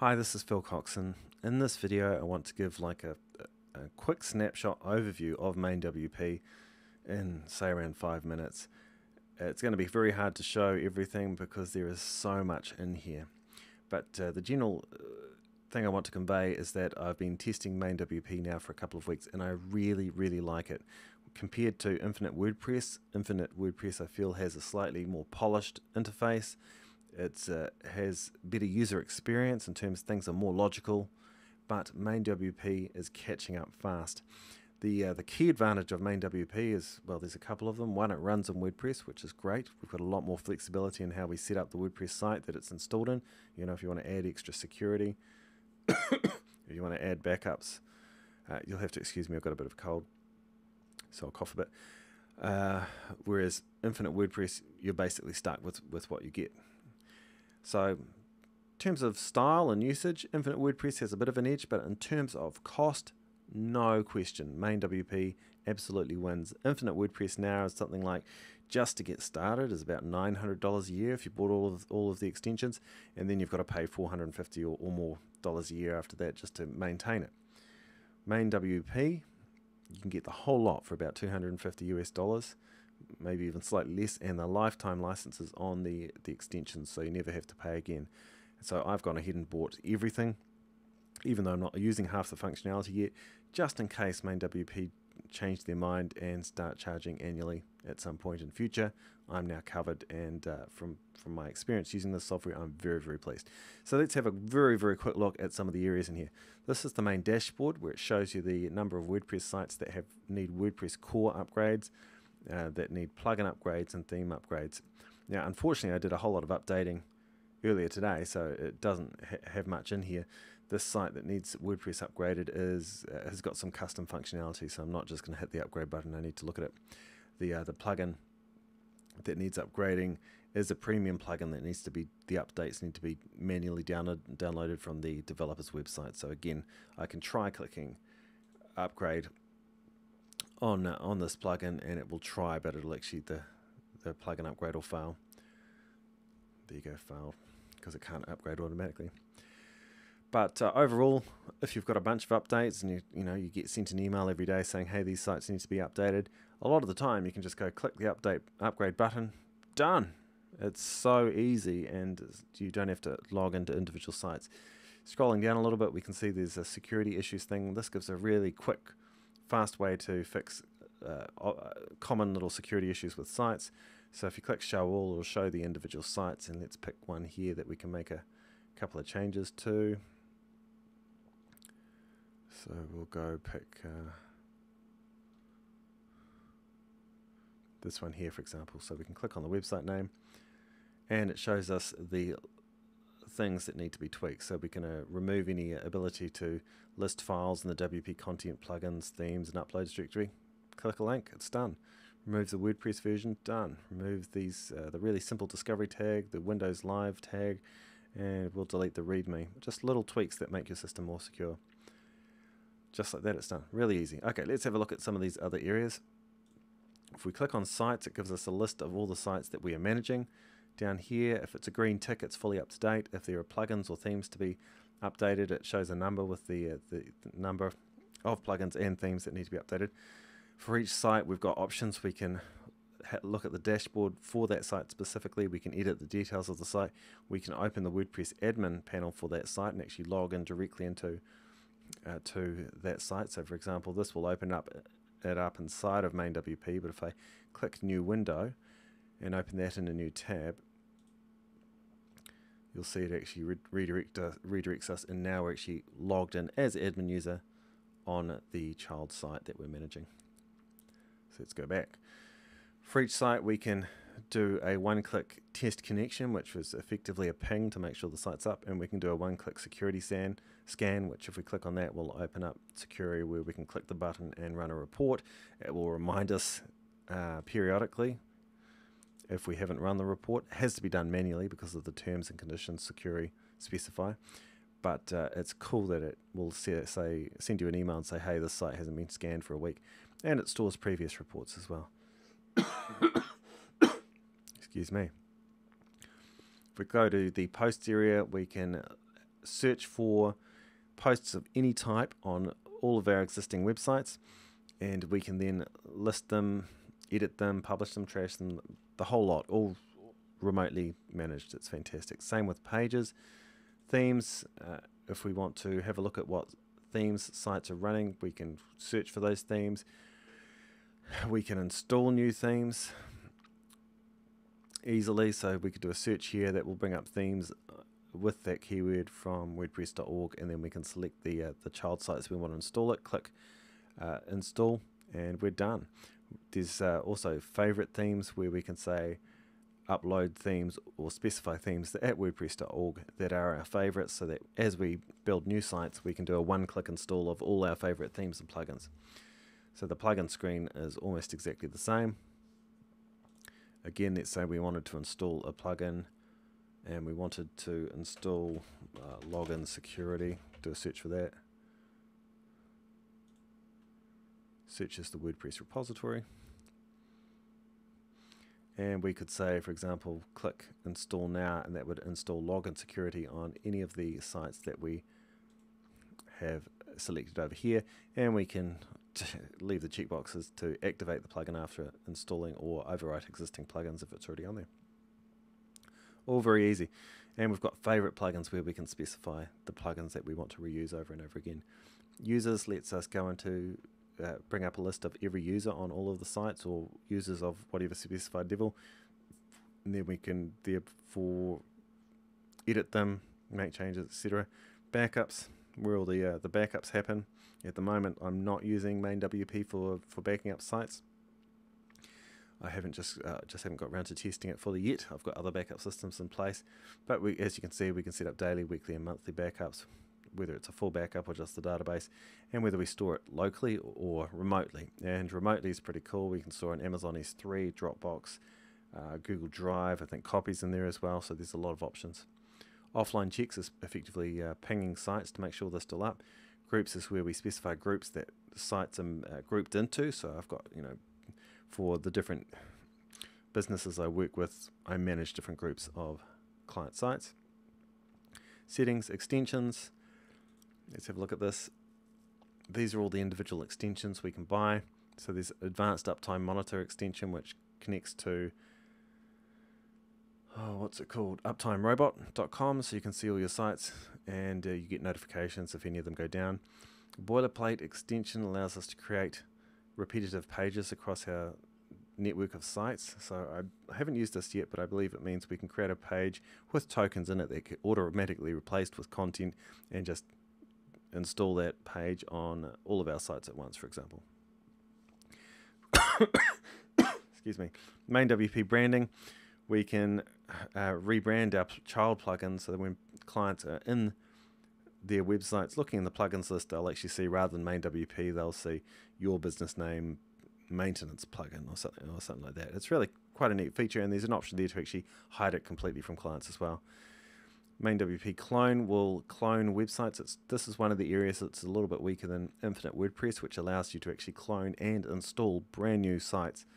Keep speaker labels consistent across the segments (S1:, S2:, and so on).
S1: Hi, this is Phil Coxon. In this video, I want to give a quick snapshot overview of MainWP in, say, around 5 minutes. It's going to be very hard to show everything because there is so much in here. But the general thing I want to convey is that I've been testing MainWP now for a couple of weeks and I really, really like it. Compared to Infinite WordPress I feel has a slightly more polished interface. It has better user experience in terms of things are more logical, but MainWP is catching up fast. The key advantage of MainWP is, well, there's a couple of them. One, it runs in WordPress, which is great. We've got a lot more flexibility in how we set up the WordPress site that it's installed in. You know, if you want to add extra security, if you want to add backups, you'll have to excuse me, I've got a bit of a cold, so I'll cough a bit. Whereas Infinite WordPress, you're basically stuck with what you get. So in terms of style and usage, Infinite WordPress has a bit of an edge, but in terms of cost, no question, MainWP absolutely wins. Infinite WordPress now is something like, just to get started, is about $900 a year if you bought all of the extensions, and then you've got to pay $450 or more a year after that just to maintain it. MainWP, you can get the whole lot for about $250 US, maybe even slightly less, and the lifetime licenses on the extensions, so you never have to pay again. So I've gone ahead and bought everything, even though I'm not using half the functionality yet, just in case MainWP change their mind and start charging annually at some point in future. I'm now covered, and from my experience using this software, I'm very, very pleased. So let's have a very, very quick look at some of the areas in here. This is the main dashboard where it shows you the number of WordPress sites that need WordPress core upgrades, that need plugin upgrades and theme upgrades. Now, unfortunately, I did a whole lot of updating earlier today, so it doesn't have much in here. This site that needs WordPress upgraded has got some custom functionality, so I'm not just going to hit the upgrade button. I need to look at it. The plugin that needs upgrading is a premium plugin that needs to be, the updates need to be manually downloaded from the developer's website. So again, I can try clicking upgrade on this plugin and it will try, but it'll actually, the plugin upgrade will fail. There you go, failed, because it can't upgrade automatically. But overall, if you've got a bunch of updates and you get sent an email every day saying, hey, these sites need to be updated, a lot of the time you can just go click the upgrade button, done. It's so easy, and you don't have to log into individual sites. Scrolling down a little bit, we can see there's a security issues thing. This gives a really quick, fast way to fix common little security issues with sites. So if you click show all, it'll show the individual sites, and let's pick one here that we can make a couple of changes to. So we'll go pick this one here, for example. So we can click on the website name, and it shows us the things that need to be tweaked. So we can remove any ability to list files in the WP content plugins, themes, and uploads directory. Click a link, it's done. Remove the WordPress version, done. Remove these the really simple discovery tag, the Windows Live tag, and we'll delete the README. Just little tweaks that make your system more secure. Just like that, it's done. Really easy. Okay, let's have a look at some of these other areas. If we click on sites, it gives us a list of all the sites that we are managing. Down here, if it's a green tick, it's fully up to date. If there are plugins or themes to be updated, it shows a number with the number of plugins and themes that need to be updated. For each site, we've got options. We can look at the dashboard for that site specifically. We can edit the details of the site. We can open the WordPress admin panel for that site and actually log in directly into to that site. So for example, this will open it up inside of MainWP, but if I click new window and open that in a new tab, you'll see it actually redirects us, and now we're actually logged in as admin user on the child site that we're managing. So let's go back. For each site, we can do a one-click test connection, which was effectively a ping to make sure the site's up, and we can do a one-click security scan, which if we click on that will open up security where we can click the button and run a report. It will remind us periodically if we haven't run the report. It has to be done manually because of the terms and conditions security specify, but it's cool that it will send you an email and say, hey, this site hasn't been scanned for a week, and it stores previous reports as well. Excuse me. If we go to the posts area, we can search for posts of any type on all of our existing websites, and we can then list them, edit them, publish them, trash them, the whole lot, all remotely managed. It's fantastic. Same with pages, themes. If we want to have a look at what themes sites are running, we can search for those themes. We can install new themes easily, so we could do a search here that will bring up themes with that keyword from wordpress.org, and then we can select the child sites we want to install it, click install, and we're done. There's also favorite themes where we can say upload themes or specify themes at wordpress.org that are our favorites, so that as we build new sites we can do a one-click install of all our favorite themes and plugins. So the plugin screen is almost exactly the same. Again, let's say we wanted to install a plugin and we wanted to install login security. Do a search for that. Search as the WordPress repository. And we could say, for example, click install now, and that would install login security on any of the sites that we have selected over here. And we can leave the checkboxes to activate the plugin after installing or overwrite existing plugins if it's already on there. All very easy. And we've got favorite plugins where we can specify the plugins that we want to reuse over and over again. Users lets us go into bring up a list of every user on all of the sites, or users of whatever specified level, and then we can therefore edit them, make changes, etc. Backups, where all the backups happen. At the moment I'm not using MainWP for backing up sites. I haven't just haven't got around to testing it fully yet. I've got other backup systems in place, but as you can see, we can set up daily, weekly and monthly backups, whether it's a full backup or just the database, and whether we store it locally or remotely. And remotely is pretty cool. We can store on Amazon S3, Dropbox, Google Drive, I think copies in there as well, so there's a lot of options. Offline checks is effectively pinging sites to make sure they're still up. Groups is where we specify groups that sites are grouped into, so I've got, for the different businesses I work with, I manage different groups of client sites. Settings, extensions. Let's have a look at this. These are all the individual extensions we can buy. So there's Advanced Uptime Monitor extension, which connects to, what's it called? UptimeRobot.com, so you can see all your sites and you get notifications if any of them go down. Boilerplate extension allows us to create repetitive pages across our network of sites. So I haven't used this yet, but I believe it means we can create a page with tokens in it that get automatically replaced with content and just install that page on all of our sites at once, for example. Excuse me. MainWP branding. We can rebrand our child plugins so that when clients are in their websites looking in the plugins list, they'll actually see, rather than MainWP, they'll see your business name maintenance plugin or something like that. It's really quite a neat feature, and there's an option there to actually hide it completely from clients as well. MainWP Clone will clone websites. This is one of the areas that's a little bit weaker than Infinite WordPress, which allows you to actually clone and install brand new sites,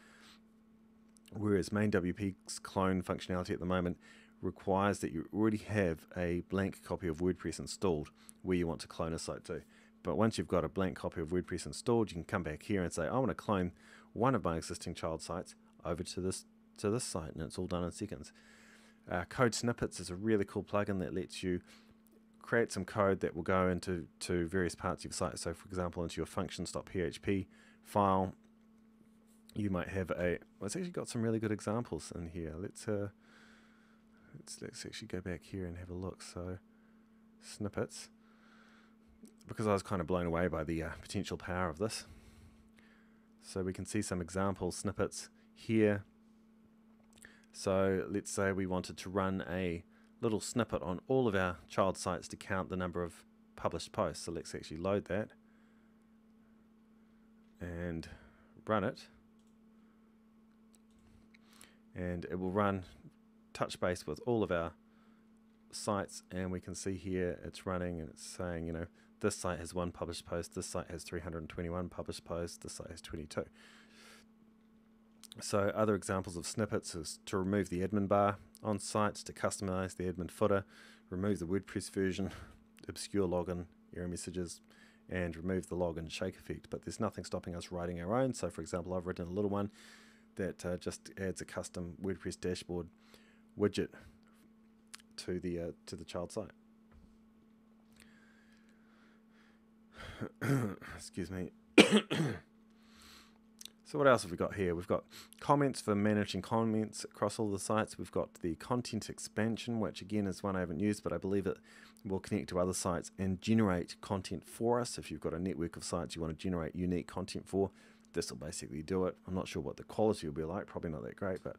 S1: whereas MainWP's clone functionality at the moment requires that you already have a blank copy of WordPress installed where you want to clone a site to. But once you've got a blank copy of WordPress installed, you can come back here and say, I want to clone one of my existing child sites over to this site, and it's all done in seconds. Code Snippets is a really cool plugin that lets you create some code that will go into various parts of your site. So, for example, into your functions.php file, you might have well, it's actually got some really good examples in here. Let's actually go back here and have a look. So, snippets, because I was kind of blown away by the potential power of this. So we can see some example snippets here. So let's say we wanted to run a little snippet on all of our child sites to count the number of published posts. So let's actually load that and run it. And it will run touch base with all of our sites, and we can see here it's running and it's saying, this site has 1 published post, this site has 321 published posts, this site has 22. So other examples of snippets is to remove the admin bar on sites, to customize the admin footer, remove the WordPress version, obscure login error messages and remove the login shake effect, but there's nothing stopping us writing our own. So for example, I've written a little one that just adds a custom WordPress dashboard widget to the child site. Excuse me. So what else have we got here? We've got comments for managing comments across all the sites. We've got the content expansion, which again is one I haven't used, but I believe it will connect to other sites and generate content for us. If you've got a network of sites you want to generate unique content for, this will basically do it. I'm not sure what the quality will be like, probably not that great, but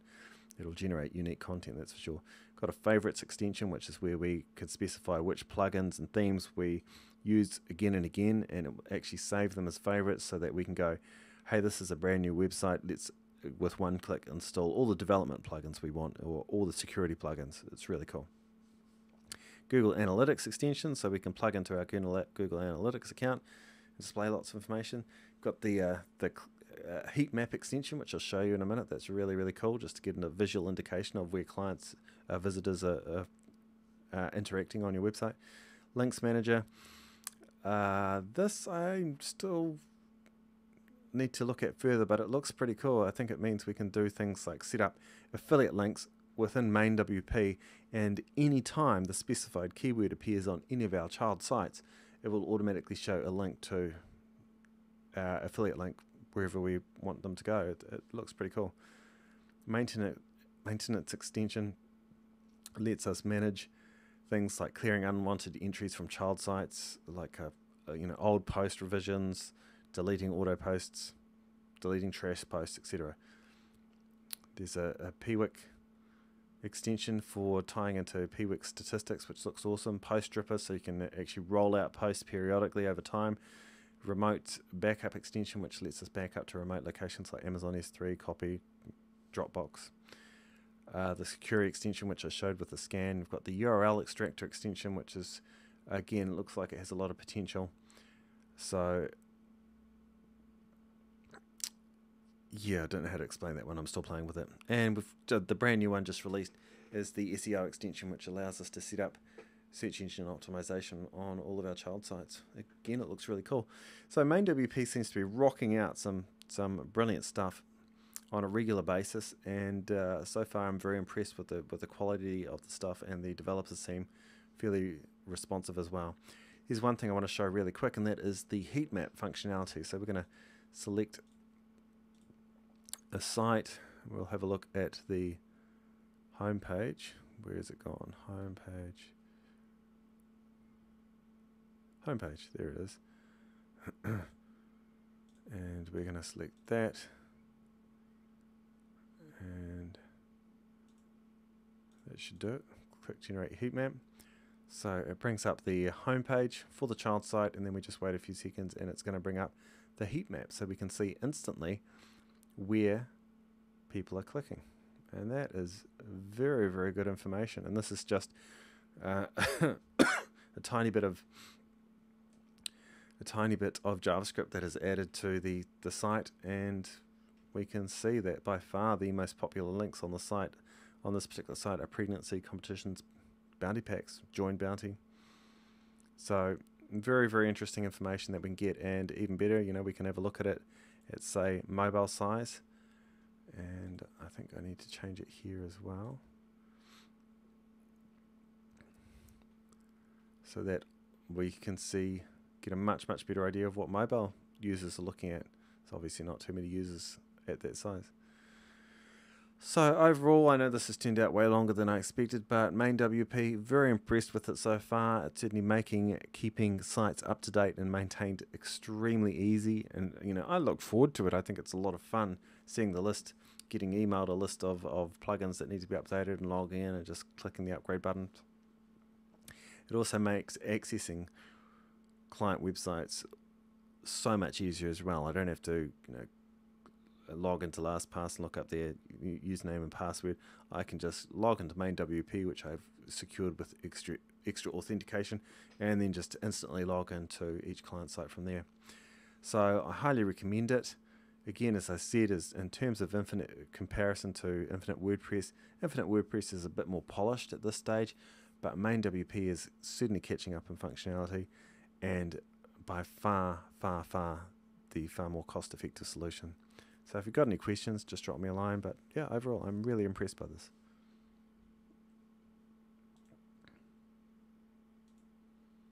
S1: it'll generate unique content, that's for sure. Got a favorites extension, which is where we could specify which plugins and themes we use again and again, and it will actually save them as favorites so that we can go, hey, this is a brand new website, let's with one click install all the development plugins we want, or all the security plugins. It's really cool. Google Analytics extension, so we can plug into our Google Analytics account and display lots of information. Got the heat map extension, which I'll show you in a minute. That's really, really cool, just to get a visual indication of where clients, visitors are interacting on your website. Links Manager. This I still need to look at further, but it looks pretty cool. I think it means we can do things like set up affiliate links within MainWP, and any time the specified keyword appears on any of our child sites, it will automatically show a link to our affiliate link wherever we want them to go. It looks pretty cool. Maintenance extension lets us manage things like clearing unwanted entries from child sites, like old post revisions, deleting auto posts, deleting trash posts, etc. There's a PWIC extension for tying into PWIC statistics, which looks awesome. Post Dripper, so you can actually roll out posts periodically over time. Remote backup extension, which lets us back up to remote locations like Amazon S3, Copy, Dropbox. The security extension, which I showed with the scan. We've got the URL extractor extension, which is, again, it looks like it has a lot of potential. So yeah, I don't know how to explain that one. I'm still playing with it. And the brand new one just released is the SEO extension, which allows us to set up search engine optimization on all of our child sites. Again, it looks really cool. So MainWP seems to be rocking out some brilliant stuff on a regular basis, and so far I'm very impressed with the quality of the stuff, and the developers seem fairly responsive as well. Here's one thing I want to show really quick, and that is the heat map functionality. So we're going to select a site. We'll have a look at the home page. Where is it gone? Home page. Homepage, there it is. And we're going to select that, and that should do it. Click generate heat map. So it brings up the home page for the child site, and then we just wait a few seconds and it's going to bring up the heat map, so we can see instantly where people are clicking. And that is very, very good information. And this is just a tiny bit of JavaScript that is added to the site, and we can see that by far the most popular links on the site, on this particular site, are pregnancy, competitions, bounty packs, join bounty. So very, very interesting information that we can get, and even better, we can have a look at it at, say, mobile size, and I think I need to change it here as well, so that we can get a much, much better idea of what mobile users are looking at. It's obviously not too many users at that size. So overall, I know this has turned out way longer than I expected, but MainWP, very impressed with it so far. It's certainly making keeping sites up to date and maintained extremely easy, and I look forward to it. I think it's a lot of fun seeing the list, getting emailed a list of plugins that need to be updated, and logging in and just clicking the upgrade button. It also makes accessing client websites so much easier as well. I don't have to log into LastPass and look up their username and password. I can just log into MainWP, which I've secured with extra authentication, and then just instantly log into each client site from there. So I highly recommend it. Again, as I said, in terms of comparison to Infinite WordPress is a bit more polished at this stage, but MainWP is certainly catching up in functionality, and by far the far more cost-effective solution. So if you've got any questions, just drop me a line. But yeah, overall, I'm really impressed by this.